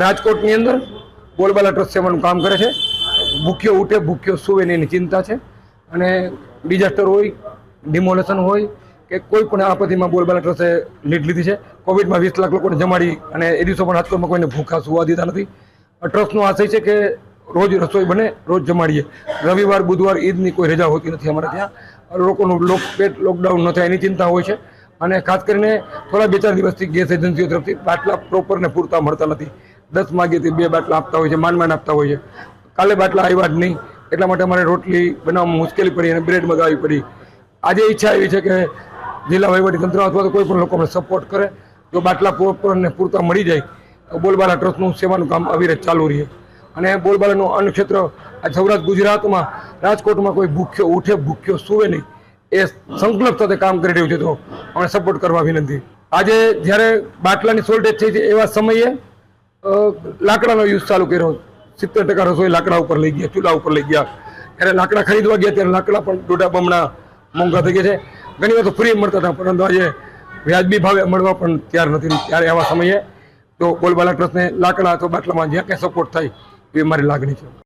રાજકોટની અંદર બોલબાલા ટ્રસ્ટ સેવાનું કામ કરે છે। ભૂખ્યો ઉઠે ભૂખ્યો સુવે એની ચિંતા છે અને ડિઝાસ્ટર હોય, ડિમોલેશન હોય કે કોઈ પણ આપત્તિમાં બોલબાલા ટ્રસ્ટે લીડ લીધી છે। કોવિડમાં 20 લાખ લોકોને જમાડી અને એ દિવસો પણ રાજકોટમાં કોઈને ભૂખા સુવા દીધા નથી। ટ્રસ્ટનો આશય છે કે રોજ રસોઈ બને, રોજ જમાડીએ। રવિવાર, બુધવાર, ઈદની કોઈ રજા હોતી નથી અમારે ત્યાં। લોકોનું લોકડાઉન ન થાય એની ચિંતા હોય છે અને ખાસ કરીને થોડા 2-4 દિવસથી ગેસ એજન્સીઓ તરફથી બાટલા પ્રોપર ને પૂરતા મળતા નથી। 10 માગીથી 2 બાટલા આપતા હોય છે, માંડ આપતા હોય છે। કાલે બાટલા આવ્યા જ નહીં, એટલા માટે અમારે રોટલી બનાવવામાં મુશ્કેલી પડી અને બ્રેડ મગાવવી પડી। આજે ઈચ્છા એવી છે કે જિલ્લા વહીવટીતંત્ર અથવા તો કોઈ પણ લોકો અમને સપોર્ટ કરે। જો બાટલા પ્રોપર ને પૂરતા મળી જાય તો બોલબાલા ટ્રસ્ટનું સેવાનું કામ અવિરત ચાલુ રહે અને બોલબાલાનું અન્ન ક્ષેત્ર આ સૌરાષ્ટ્ર ગુજરાતમાં, રાજકોટમાં કોઈ ભૂખ્યો ઉઠે ભૂખ્યો સુવે નહીં એ સંકલ્પ સાથે કામ કરી રહ્યું છે। તો અમે સપોર્ટ કરવા વિનંતી। આજે જ્યારે બાટલાની શોર્ટેજ થઈ છે એવા સમયે લાકડાનો યુઝ ચાલુ કર્યો। 70% રસોઈ લાકડા ઉપર લઈ ગયા, ચૂલા ઉપર લઈ ગયા। ત્યારે લાકડા ખરીદવા ગયા ત્યારે લાકડા પણ દોઢા બમણા મોંઘા થઈ ગયા છે। ઘણી વાર તો ફ્રી મળતા હતા, પરંતુ આજે વ્યાજબી ભાવે મળવા પણ તૈયાર નથી। ત્યારે આવા સમયે તો બોલબાલા ટ્રસ્ટને લાકડા અથવા બાટલામાં જ્યાં ક્યાં સપોર્ટ થાય એ મારી લાગણી છે।